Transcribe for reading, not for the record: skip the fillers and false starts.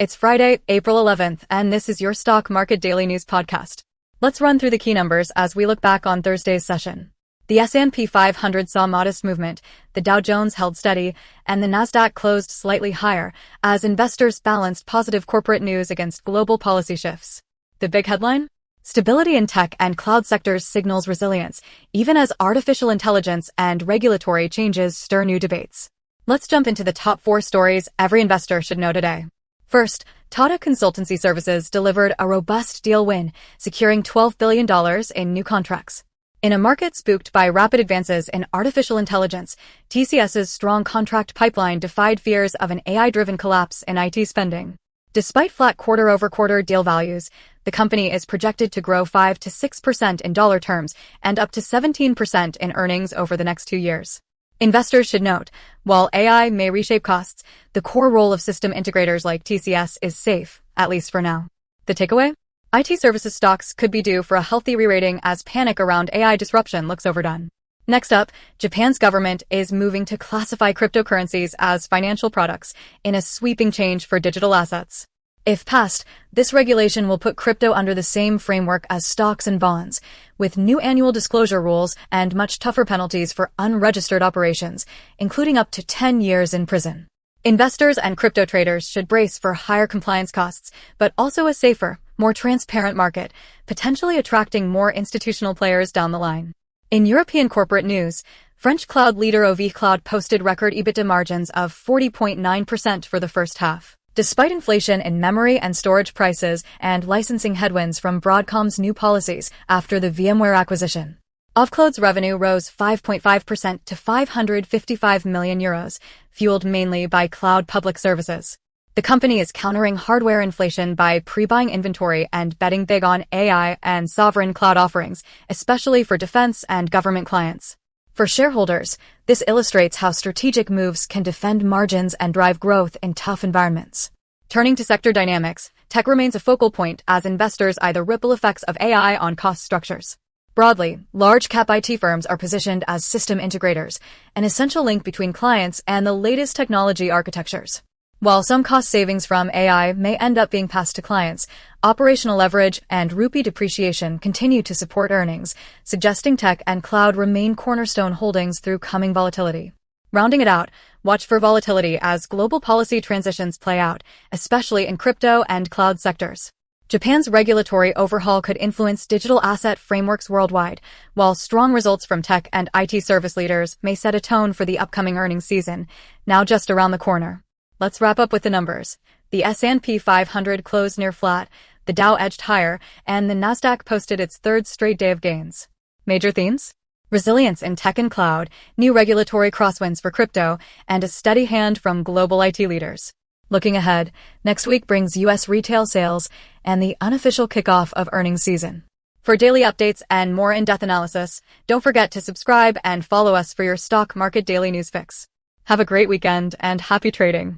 It's Friday, April 11th, and this is your Stock Market Daily News podcast. Let's run through the key numbers as we look back on Thursday's session. The S&P 500 saw modest movement, the Dow Jones held steady, and the Nasdaq closed slightly higher as investors balanced positive corporate news against global policy shifts. The big headline? Stability in tech and cloud sectors signals resilience, even as artificial intelligence and regulatory changes stir new debates. Let's jump into the top 4 stories every investor should know today. First, Tata Consultancy Services delivered a robust deal win, securing $12 billion in new contracts. In a market spooked by rapid advances in artificial intelligence, TCS's strong contract pipeline defied fears of an AI-driven collapse in IT spending. Despite flat quarter-over-quarter deal values, the company is projected to grow 5 to 6% in dollar terms and up to 17% in earnings over the next 2 years. Investors should note, while AI may reshape costs, the core role of system integrators like TCS is safe, at least for now. The takeaway? IT services stocks could be due for a healthy re-rating as panic around AI disruption looks overdone. Next up, Japan's government is moving to classify cryptocurrencies as financial products in a sweeping change for digital assets. If passed, this regulation will put crypto under the same framework as stocks and bonds, with new annual disclosure rules and much tougher penalties for unregistered operations, including up to 10 years in prison. Investors and crypto traders should brace for higher compliance costs, but also a safer, more transparent market, potentially attracting more institutional players down the line. In European corporate news, French cloud leader OVCloud posted record EBITDA margins of 40.9% for the first half. Despite inflation in memory and storage prices and licensing headwinds from Broadcom's new policies after the VMware acquisition, OVCloud's revenue rose 5.5% to €555 million, fueled mainly by cloud public services. The company is countering hardware inflation by pre-buying inventory and betting big on AI and sovereign cloud offerings, especially for defense and government clients. For shareholders, this illustrates how strategic moves can defend margins and drive growth in tough environments. Turning to sector dynamics, tech remains a focal point as investors eye the ripple effects of AI on cost structures. Broadly, large-cap IT firms are positioned as system integrators, an essential link between clients and the latest technology architectures. While some cost savings from AI may end up being passed to clients, operational leverage and rupee depreciation continue to support earnings, suggesting tech and cloud remain cornerstone holdings through coming volatility. Rounding it out, watch for volatility as global policy transitions play out, especially in crypto and cloud sectors. Japan's regulatory overhaul could influence digital asset frameworks worldwide, while strong results from tech and IT service leaders may set a tone for the upcoming earnings season, now just around the corner. Let's wrap up with the numbers. The S&P 500 closed near flat, the Dow edged higher, and the Nasdaq posted its third straight day of gains. Major themes? Resilience in tech and cloud, new regulatory crosswinds for crypto, and a steady hand from global IT leaders. Looking ahead, next week brings U.S. retail sales and the unofficial kickoff of earnings season. For daily updates and more in-depth analysis, don't forget to subscribe and follow us for your stock market daily news fix. Have a great weekend and happy trading.